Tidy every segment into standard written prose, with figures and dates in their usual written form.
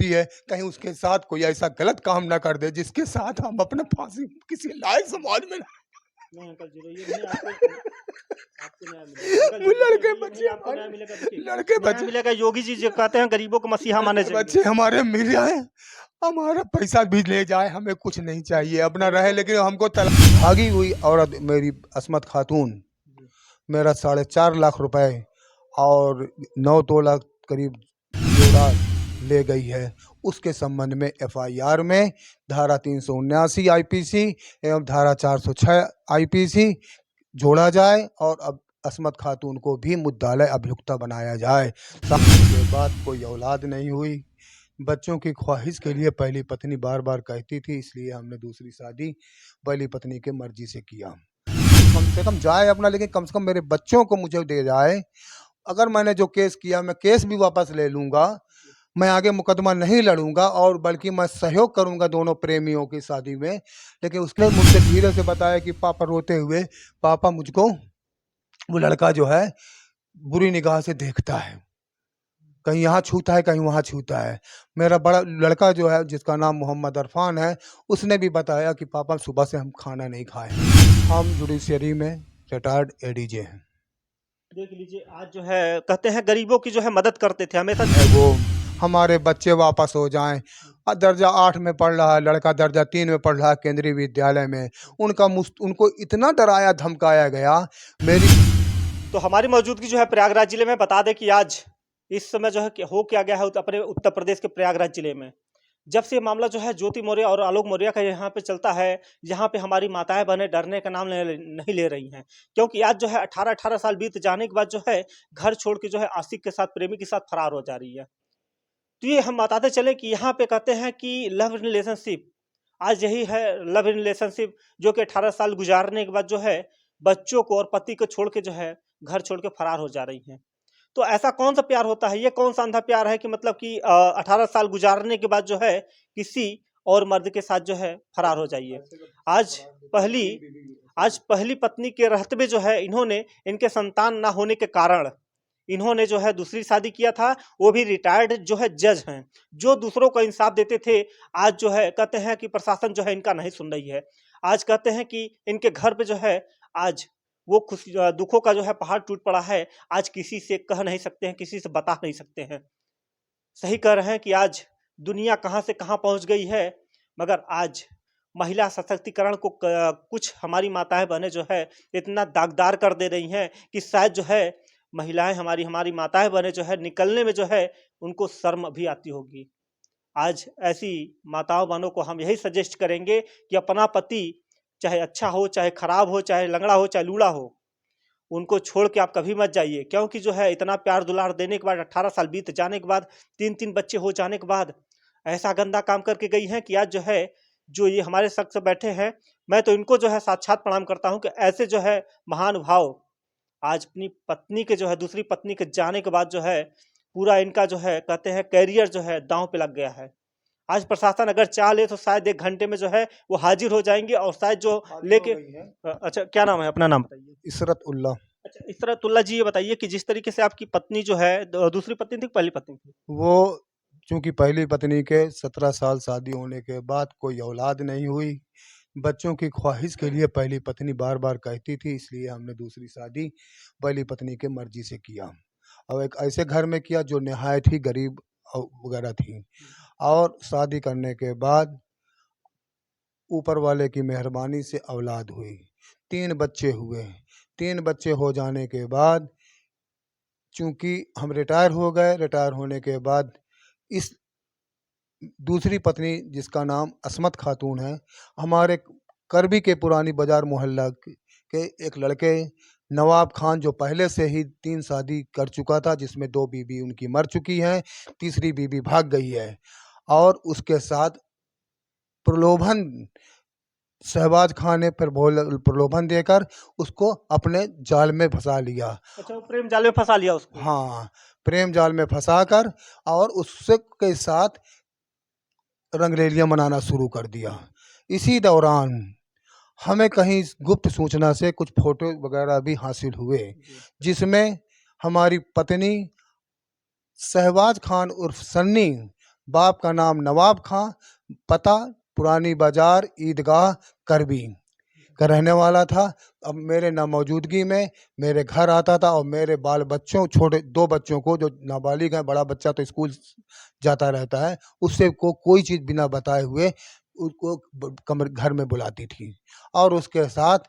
है, कहीं उसके साथ कोई ऐसा गलत काम ना कर दे जिसके साथ हम अपना फांसी किसी लायक समाज में नहीं अंकल जी, ये नहीं आपको न्याय मिलेगा अंकल वो जी, देखिए लड़के ये नहीं बच्चे आपको न्याय हमारे मिलेगा। देखिए लड़के न्याय बच्चे मिलेगा, योगी जी जो कहते हैं गरीबों को मसीहा माने लड़के जाएंगे। बच्चे हमारे मिल जाए, हमारा पैसा भी ले जाए, हमें कुछ नहीं चाहिए, अपना रहे, लेकिन हमको भागी हुई औरत मेरी अस्मत खातून जी। मेरा 4.5 लाख रुपए और 9 तोला करीब जोड़ा ले गई है। उसके संबंध में एफआईआर में धारा 379 आईपीसी एवं धारा 406 आईपीसी जोड़ा जाए और अब अस्मत खातून को भी मुद्दालय अभियुक्ता बनाया जाए। के बाद कोई औलाद नहीं हुई। बच्चों की ख्वाहिश के लिए पहली पत्नी बार बार कहती थी, इसलिए हमने दूसरी शादी पहली पत्नी के मर्जी से किया। कम से कम जाए अपना, लेकिन कम से कम मेरे बच्चों को मुझे दे जाए। अगर मैंने जो केस किया, मैं केस भी वापस ले लूंगा, मैं आगे मुकदमा नहीं लड़ूंगा और बल्कि मैं सहयोग करूंगा दोनों प्रेमियों की शादी में। लेकिन उसने मुझसे धीरे से बताया कि पापा, रोते हुए, पापा मुझको वो लड़का जो है बुरी निगाह से देखता है, कहीं यहाँ छूता है, कहीं वहाँ छूता है। मेरा बड़ा लड़का जो है, जिसका नाम मोहम्मद अरफान है, उसने भी बताया कि पापा सुबह से हम खाना नहीं खाए। हम जुडिशरी में रिटायर्ड एडीजे हैं। देख लीजिए आज जो है कहते हैं गरीबों की जो है मदद करते थे हमेशा। है वो हमारे बच्चे वापस हो जाएं। दर्जा 8 में पढ़ रहा है लड़का, दर्जा 3 में पढ़ रहा है केंद्रीय विद्यालय में। उनको इतना डराया धमकाया गया। मेरी तो हमारी मौजूदगी जो है प्रयागराज जिले में, बता दें कि आज इस समय जो है हो क्या गया है अपने उत्तर प्रदेश के प्रयागराज जिले में। जब से ये मामला जो है ज्योति मौर्य और आलोक मौर्य का यहाँ पे चलता है, यहाँ पे हमारी माताएं बहनें डरने का नाम नहीं ले रही हैं, क्योंकि आज जो है 18-18 साल बीत जाने के बाद जो है घर छोड़ के जो है आशिक के साथ, प्रेमी के साथ फरार हो जा रही है। तो ये हम बताते चले कि यहाँ पे कहते हैं कि लव रिलेशनशिप आज यही है। लव रिलेशनशिप जो कि 18 साल गुजारने के बाद जो है बच्चों को और पति को छोड़ के जो है घर छोड़ के फरार हो जा रही हैं। तो ऐसा कौन सा प्यार होता है, ये कौन सा अंधा प्यार है कि मतलब कि 18 साल गुजारने के बाद जो है किसी और मर्द के साथ जो है फरार हो जाइए। आज पहली आज पहली पत्नी के रहते हुए जो है इन्होंने, इनके संतान ना होने के कारण इन्होंने जो है दूसरी शादी किया था। वो भी रिटायर्ड जो है जज हैं, जो दूसरों को इंसाफ देते थे। आज जो है कहते हैं कि प्रशासन जो है इनका नहीं सुन रही है। आज कहते हैं कि इनके घर पे जो है आज वो खुशी दुखों का जो है पहाड़ टूट पड़ा है। आज किसी से कह नहीं सकते हैं, किसी से बता नहीं सकते हैं। सही कह रहे हैं कि आज दुनिया कहाँ से कहाँ पहुंच गई है, मगर आज महिला सशक्तिकरण को कुछ हमारी माताएं बहनें जो है इतना दागदार कर दे रही हैं कि शायद जो है महिलाएं, हमारी हमारी माताएं बहनें जो है निकलने में जो है उनको शर्म भी आती होगी। आज ऐसी माताओं बहनों को हम यही सजेस्ट करेंगे कि अपना पति चाहे अच्छा हो, चाहे खराब हो, चाहे लंगड़ा हो, चाहे लूला हो, उनको छोड़ के आप कभी मत जाइए। क्योंकि जो है इतना प्यार दुलार देने के बाद, 18 साल बीत जाने के बाद, 3-3 बच्चे हो जाने के बाद ऐसा गंदा काम करके गई हैं कि आज जो है जो ये हमारे शख्स बैठे हैं, मैं तो इनको जो है साक्षात प्रणाम करता हूं कि ऐसे जो है महानुभाव आज अपनी पत्नी के जो है, दूसरी पत्नी के जाने के बाद जो है पूरा इनका जो है कहते हैं कैरियर जो है दांव पे लग गया है। आज प्रशासन अगर चाह ले तो शायद 1 घंटे में जो है वो हाजिर हो जाएंगे और शायद जो लेके अच्छा क्या नाम है, अपना नाम बताइए। इसरत उल्ला। अच्छा इसरतुल्ला जी, ये बताइए कि जिस तरीके से आपकी पत्नी जो है दूसरी पत्नी थी, पहली पत्नी थी? वो चूंकि पहली पत्नी के 17 साल शादी होने के बाद कोई औलाद नहीं हुई, बच्चों की ख्वाहिश के लिए पहली पत्नी बार बार कहती थी, इसलिए हमने दूसरी शादी पहली पत्नी के मर्जी से किया और एक ऐसे घर में किया जो नहायत ही गरीब वगैरह थी। और शादी करने के बाद ऊपर वाले की मेहरबानी से औलाद हुई, 3 बच्चे हुए। 3 बच्चे हो जाने के बाद चूंकि हम रिटायर हो गए, रिटायर होने के बाद इस दूसरी पत्नी जिसका नाम अस्मत खातून है, हमारे करबी के पुरानी बाजार मोहल्ला के एक लड़के नवाब खान, जो पहले से ही 3 शादी कर चुका था, जिसमें 2 बीवी उनकी मर चुकी हैं, तीसरी बीवी भाग गई है, और उसके साथ प्रलोभन, शहबाज खान ने फिर प्रलोभन देकर उसको अपने जाल में फंसा लिया। अच्छा वो प्रेम जाल में फंसा लिया उसको। हाँ, प्रेम जाल में फंसाकर और उससे के साथ रंगरेलियां मनाना शुरू कर दिया। इसी दौरान हमें कहीं गुप्त सूचना से कुछ फोटो वगैरह भी हासिल हुए, जिसमें हमारी पत्नी शहबाज खान उर्फ सन्नी बाप का नाम नवाब खां, पता पुरानी बाजार ईदगाह करबी का रहने वाला था। अब मेरे नामौजूदगी में मेरे घर आता था और मेरे बाल बच्चों, छोटे 2 बच्चों को, जो नाबालिग हैं, बड़ा बच्चा तो स्कूल जाता रहता है, उससे को कोई चीज़ बिना बताए हुए उसको कमरे घर में बुलाती थी और उसके साथ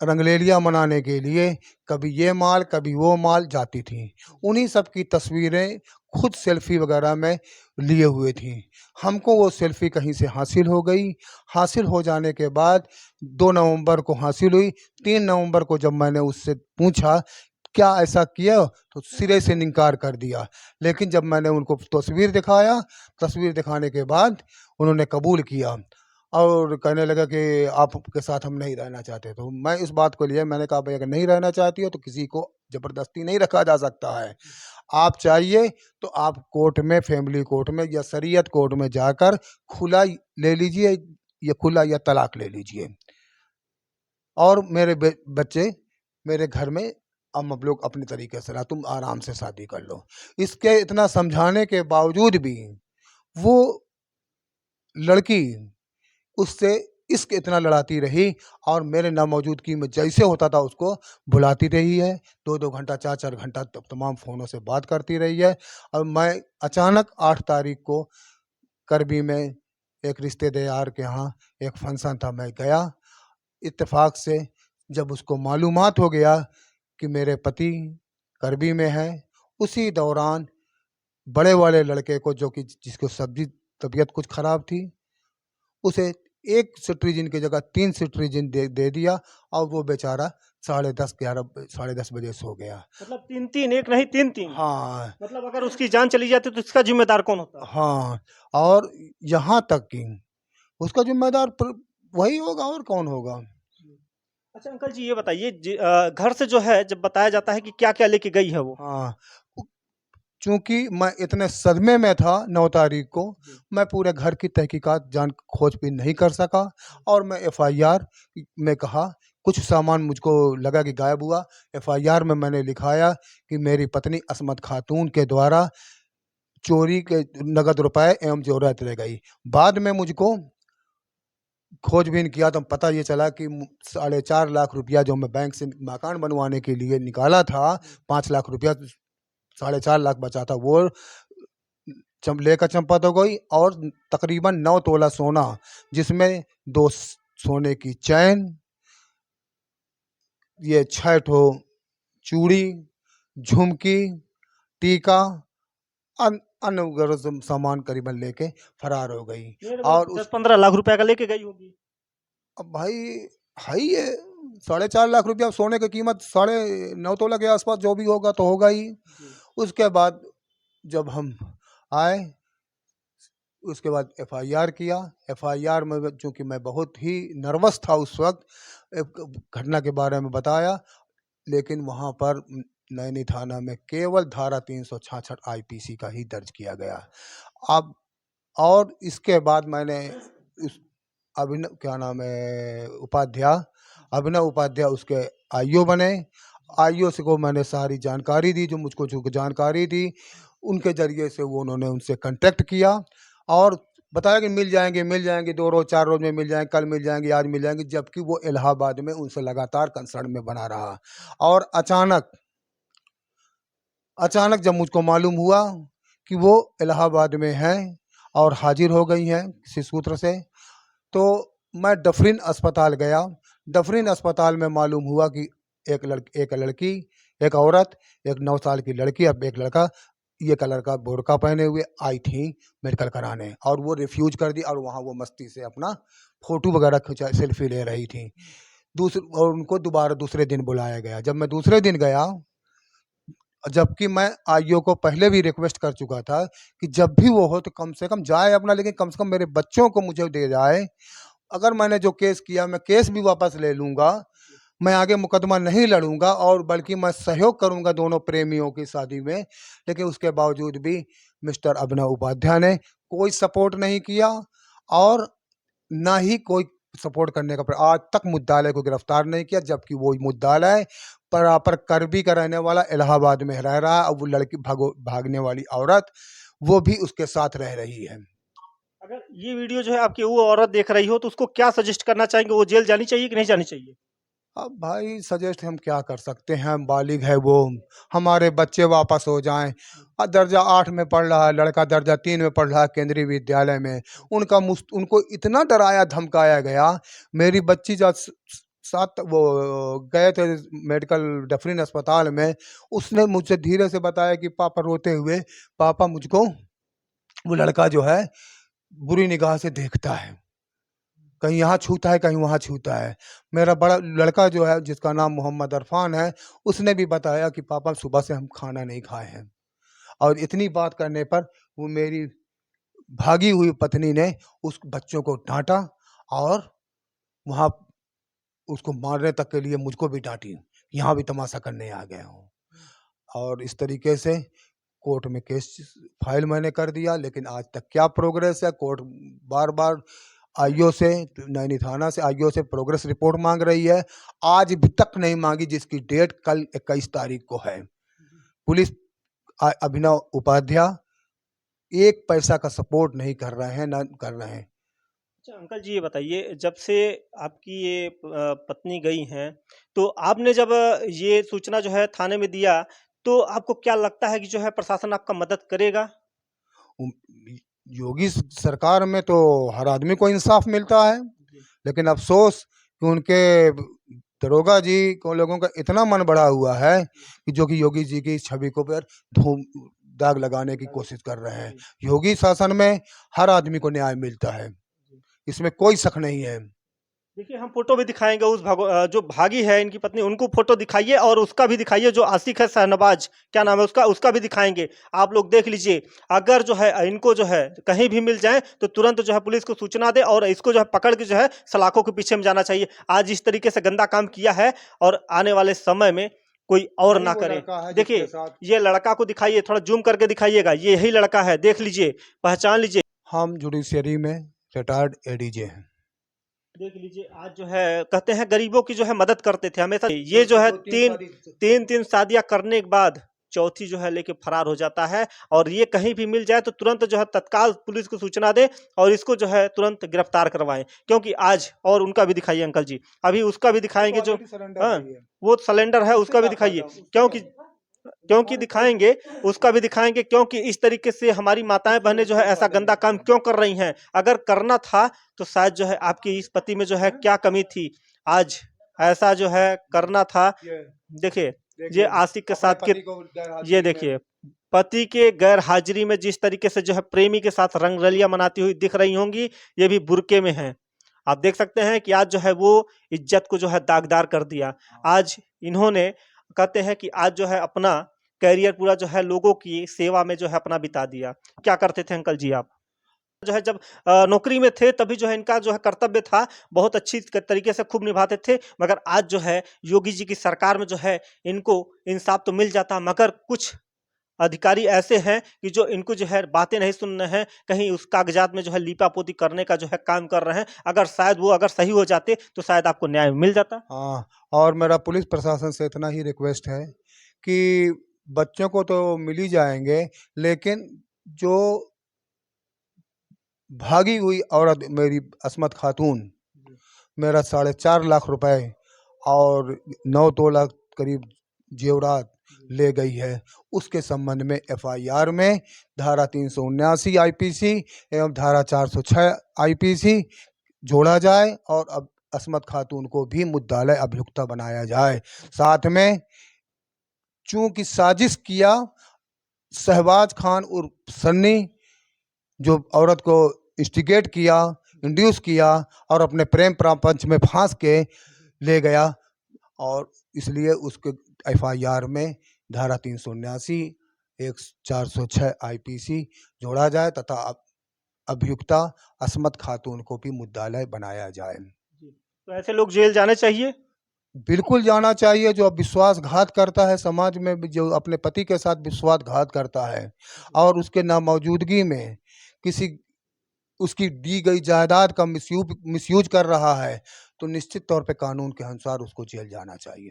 रंगलेलियाँ मनाने के लिए कभी ये माल कभी वो माल जाती थी। उन्हीं सब की तस्वीरें खुद सेल्फी वगैरह में लिए हुए थी। हमको वो सेल्फी कहीं से हासिल हो गई। हासिल हो जाने के बाद 2 नवंबर को हासिल हुई। 3 नवंबर को जब मैंने उससे पूछा, क्या ऐसा किया? तो सिरे से इनकार कर दिया। लेकिन जब मैंने उनको तस्वीर दिखाया, तस्वीर दिखाने के बाद उन्होंने कबूल किया और कहने लगा कि आपके साथ हम नहीं रहना चाहते। तो मैं इस बात को लिए मैंने कहा, भाई अगर नहीं रहना चाहती हो तो किसी को ज़बरदस्ती नहीं रखा जा सकता है। आप चाहिए तो आप कोर्ट में, फैमिली कोर्ट में या शरीयत कोर्ट में जाकर खुला ले लीजिए, या खुला या तलाक ले लीजिए और मेरे बच्चे मेरे घर में, अब हम लोग अपने तरीके से रहा, तुम आराम से शादी कर लो। इसके इतना समझाने के बावजूद भी वो लड़की उससे इश्क इतना लड़ाती रही और मेरे नामौजूदगी में जैसे होता था उसको बुलाती रही है। 2-2 घंटा, 4-4 घंटा तमाम फ़ोनों से बात करती रही है। और मैं अचानक 8 तारीख को करबी में एक रिश्तेदार के यहाँ एक फंक्शन था, मैं गया। इत्तेफ़ाक से जब उसको मालूमात हो गया कि मेरे पति करबी में हैं, उसी दौरान बड़े वाले लड़के को, जो कि जिसको तबीयत कुछ ख़राब थी, उसे 1 सिट्रीजिन की जगह 3 सिट्रीजिन दे दिया और वो बेचारा 10:30 11 साढ़े 10 बजे सो गया। मतलब 3-3, एक नहीं 3-3। हाँ, मतलब अगर उसकी जान चली जाती तो इसका ज़िम्मेदार कौन होता? हाँ, और यहाँ तक कि उसका ज़िम्मेदार वही होगा और कौन होगा। अच्छा अंकल जी, ये बताइए घर से जो है जब बताया जाता है कि क्या-क्या लेके गई है वो? हाँ, चूँकि मैं इतने सदमे में था 9 तारीख को, मैं पूरे घर की तहकीकात खोजबीन नहीं कर सका और मैं एफआईआर में कहा, कुछ सामान मुझको लगा कि गायब हुआ। एफआईआर में मैंने लिखाया कि मेरी पत्नी अस्मत खातून के द्वारा चोरी के नगद रुपए एवं ज़ेवरात ले गई। बाद में मुझको खोजबीन किया तो पता ये चला कि 4.5 लाख रुपया जो मैं बैंक से मकान बनवाने के लिए निकाला था, 5 लाख रुपया, 4.5 लाख बचा था, वो लेकर चंपत हो गई और तकरीबन 9 तोला सोना, जिसमें 2 सोने की चैन, ये 6 ठो चूड़ी, झुमकी, टीका, अन्य वगैरह सामान करीबन लेके फरार हो गई। ये और लगभग उस 10-15 लाख रुपए का लेके गई होगी। अब भाई है ही है, 4.5 लाख रुपया सोने की कीमत, 9.5 तोला के आसपास जो भी होगा तो होगा ही। जी। उसके बाद जब हम आए, उसके बाद एफआईआर किया। एफआईआर में चूँकि मैं बहुत ही नर्वस था उस वक़्त, एक घटना के बारे में बताया, लेकिन वहाँ पर नैनी थाना में केवल धारा 366 आईपीसी का ही दर्ज किया गया। अब और इसके बाद मैंने उस अभिनव, क्या नाम है, अभिनव उपाध्याय उसके आईओ बने। आईओ से को मैंने सारी जानकारी दी, जो मुझको जो जानकारी दी, उनके ज़रिए से वो उन्होंने उनसे कॉन्टैक्ट किया और बताया कि मिल जाएँगे, 2 रोज़ 4 रोज़ में मिल जाएँगे, कल मिल जाएँगे, आज मिल जाएँगे, जबकि वो इलाहाबाद में उनसे लगातार कंसर्न में बना रहा। और अचानक जब मुझको मालूम हुआ कि वो इलाहाबाद में हैं और हाज़िर हो गई हैं किसी सूत्र से, तो मैं डफरिन अस्पताल गया। डफरिन अस्पताल में मालूम हुआ कि एक लड़की, एक औरत, एक 9 साल की लड़की और एक लड़का, ये कलर का बुर्का पहने हुए आई थी मेडिकल कराने, और वो रिफ्यूज़ कर दी और वहाँ वो मस्ती से अपना फ़ोटो वगैरह खिंचा, सेल्फ़ी ले रही थी। और उनको दोबारा दूसरे दिन बुलाया गया। जब मैं दूसरे दिन गया, जबकि मैं आईओ को पहले भी रिक्वेस्ट कर चुका था कि जब भी वो हो तो कम से कम जाए अपना, लेकिन कम से कम मेरे बच्चों को मुझे दे जाए। अगर मैंने जो केस किया, मैं केस भी वापस ले लूँगा, मैं आगे मुकदमा नहीं लड़ूँगा और बल्कि मैं सहयोग करूँगा दोनों प्रेमियों की शादी में। लेकिन उसके बावजूद भी मिस्टर अभिनव उपाध्याय ने कोई सपोर्ट नहीं किया और ना ही कोई सपोर्ट करने का आज तक मुद्दालय को गिरफ्तार नहीं किया, जबकि वो मुद्दालय प्रॉपर करबी का रहने वाला इलाहाबाद में रह रहा है और वो लड़की भागने वाली औरत वो भी उसके साथ रह रही है। अगर ये वीडियो जो है आपकी वो औरत देख रही हो तो उसको क्या सजेस्ट करना चाहेंगे, वो जेल जानी चाहिए कि नहीं जानी चाहिए? अब भाई सजेस्ट हम क्या कर सकते हैं, बालिग है वो, हमारे बच्चे वापस हो जाएं। दर्जा 8 में पढ़ रहा है लड़का, दर्जा 3 में पढ़ रहा है केंद्रीय विद्यालय में। उनको इतना डराया धमकाया गया। मेरी बच्ची जब साथ वो गए थे मेडिकल डफरीन अस्पताल में, उसने मुझसे धीरे से बताया कि पापा रोते हुए, पापा मुझको वो लड़का जो है बुरी निगाह से देखता है, कहीं यहाँ छूता है कहीं वहाँ छूता है। मेरा बड़ा लड़का जो है जिसका नाम मोहम्मद अरफान है, उसने भी बताया कि पापा सुबह से हम खाना नहीं खाए हैं। और इतनी बात करने पर वो मेरी भागी हुई पत्नी ने उस बच्चों को डांटा और वहाँ उसको मारने तक के लिए मुझको भी डांटी, यहाँ भी तमाशा करने आ गया हूँ। और इस तरीके से कोर्ट में केस फाइल मैंने कर दिया, लेकिन आज तक क्या प्रोग्रेस है। कोर्ट बार बार आईओ से, नैनी थाना से आईओ से प्रोग्रेस रिपोर्ट मांग रही है, आज भी तक नहीं मांगी, जिसकी डेट कल 21 तारीख को है। पुलिस अभिनव उपाध्याय एक पैसा का सपोर्ट नहीं कर रहे हैं, न कर रहे हैं। अच्छा अंकल जी, ये बताइए, जब से आपकी ये पत्नी गई हैं, तो आपने जब ये सूचना जो है थाने में दिया, तो आपको क्या लगता है कि जो है प्रशासन आपका मदद करेगा? योगी सरकार में तो हर आदमी को इंसाफ मिलता है, जी। लेकिन अफसोस कि उनके दरोगा जी को लोगों का इतना मन बढ़ा हुआ है कि जो कि योगी जी की छवि को पर धूम दाग लगाने की कोशिश कर रहे हैं। जी। योगी शासन में हर आदमी को न्याय मिलता है, जी। इसमें कोई शक नहीं है। देखिए, हम फ़ोटो भी दिखाएँगे उस जो भागी है इनकी पत्नी, उनको फ़ोटो दिखाइए और उसका भी दिखाइए जो आशिक है शहनवाज़, क्या नाम है उसका? उसका भी दिखाएँगे। आप लोग देख लीजिए, अगर जो है इनको जो है कहीं भी मिल जाएँ, तो तुरंत जो है पुलिस को सूचना दें और इसको जो है पकड़ के जो है सलाखों के पीछे में जाना चाहिए। आज इस तरीके से गंदा काम किया है और आने वाले समय में कोई और यही ना वो करे। लड़का है जिसके देखिए, साथ ये लड़का को दिखाइए, थोड़ा ज़ूम करके दिखाइएगा, ये यही लड़का है, देख लीजिए, पहचान लीजिए। हम जुडिशरी में रिटायर्ड एडीजे हैं। देख लीजिए, आज जो है कहते हैं गरीबों की जो है मदद करते थे हमेशा। ये दो जो है दो तीन तीन शादी तीन तीन शादियां करने के बाद चौथी जो है लेके फरार हो जाता है। और ये कहीं भी मिल जाए तो तुरंत जो है तत्काल पुलिस को सूचना दे और इसको जो है तुरंत गिरफ्तार करवाएं, क्योंकि आज और उनका भी दिखाइए अंकल जी, अभी उसका भी वो तो दिखाएंगे जो ऑलरेडी सरेंडर हाँ, हुई है। वो सिलेंडर है उससे उसका भी क्या दिखाइए, फायदा, उससे क्या। क्योंकि क्योंकि दिखाएँगे, उसका भी दिखाएँगे, क्योंकि इस तरीके से हमारी माताएँ-बहनें जो है कोई ऐसा फायदा गंदा नहीं काम है। क्यों कर रही हैं? अगर करना था तो शायद जो है आपकी इस पति में जो है क्या कमी थी? आज ऐसा जो है करना था। ये देखिए, ये देखिए आशिक के अपने साथ के पति को गैर ये हाजिरी में। देखिए, पति के गैर हाज़िरी में जिस तरीके से जो है प्रेमी के साथ रंगरलिया मनाती हुई दिख रही होंगी, ये भी बुर्के में हैं। आप देख सकते हैं कि आज जो है वो इज़्ज़त को जो है दागदार कर दिया। आज इन्होंने कहते हैं कि आज जो है अपना करियर पूरा जो है लोगों की सेवा में जो है अपना बिता दिया। क्या करते थे अंकल जी आप? जो है जब नौकरी में थे तभी जो है इनका जो है कर्तव्य था, बहुत अच्छी तरीके से खूब निभाते थे। मगर आज जो है योगी जी की सरकार में जो है इनको इंसाफ तो मिल जाता, मगर कुछ अधिकारी ऐसे हैं कि जो इनको जो है बातें नहीं सुन रहे हैं, कहीं उस कागज़ात में जो है लीपापोती करने का जो है काम कर रहे हैं। अगर शायद वो अगर सही हो जाते तो शायद आपको न्याय मिल जाता। हाँ, और मेरा पुलिस प्रशासन से इतना ही रिक्वेस्ट है कि बच्चों को तो मिल ही जाएँगे, लेकिन जो भागी हुई औरत मेरी अस्मत खातून, जी। मेरा 4.5 लाख रुपए और 9 तोला करीब जेवरात जी। ले गई है, उसके संबंध में एफआईआर में धारा 379 आईपीसी एवं धारा 406 आईपीसी जोड़ा जाए और अब अस्मत खातून को भी मुद्दालय अभियुक्ता बनाया जाए। साथ में चूंकि साजिश किया शहबाज खान उर्फ सन्नी, जो औरत को इंस्टिगेट किया, इंड्यूस किया और अपने प्रेम प्रपंच में फांस के ले गया, और इसलिए उसके एफआईआर में धारा 379 एक 406 आईपीसी जोड़ा जाए तथा अभियुक्ता अस्मत खातून को भी मुद्दालय बनाया जाए। जी। तो ऐसे लोग जेल जाने चाहिए? बिल्कुल जाना चाहिए। जो विश्वासघात करता है समाज में, जो अपने पति के साथ विश्वासघात करता है और उसके नामौजूदगी में किसी उसकी दी गई जायदाद का मिसयूज कर रहा है, तो निश्चित तौर पे कानून के अनुसार उसको जेल जाना चाहिए।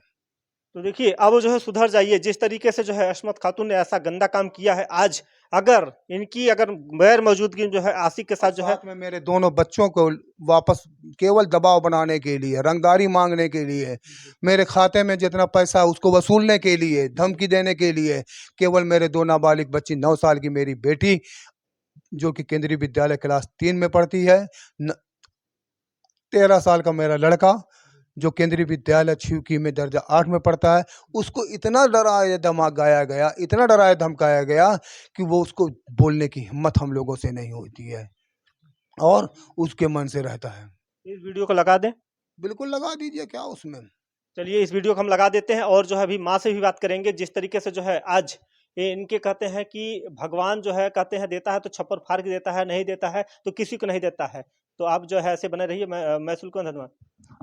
तो देखिए अब जो है सुधर जाइए। जिस तरीके से जो है अस्मत खातून ने ऐसा गंदा काम किया है, आज अगर इनकी गैर मौजूदगी में जो है आशिक के साथ और जो है साथ में मेरे दोनों बच्चों को वापस केवल दबाव बनाने के लिए, रंगदारी मांगने के लिए, मेरे खाते में जितना पैसा है उसको वसूलने के लिए, धमकी देने के लिए, केवल मेरे दो नाबालिग बच्ची, 9 साल की मेरी बेटी जो कि केंद्रीय विद्यालय क्लास 3 में पढ़ती है, 13 साल का मेरा लड़का जो केंद्रीय विद्यालय छिवकी में दर्जा 8 में पढ़ता है, उसको इतना डराया धमकाया गया, इतना डराया धमकाया गया कि वो उसको बोलने की हिम्मत हम लोगों से नहीं होती है और उसके मन से रहता है। इस वीडियो को लगा दें। बिल्कुल लगा दीजिए, क्या उसमें। चलिए इस वीडियो को हम लगा देते हैं और जो है अभी माँ से भी बात करेंगे। जिस तरीके से जो है आज ये इनके कहते हैं कि भगवान जो है कहते हैं देता है तो छप्पर फाड़ के देता है, नहीं देता है तो किसी को नहीं देता है। तो आप जो है ऐसे बने रहिए। मैं सुल्तान धन्यवाद।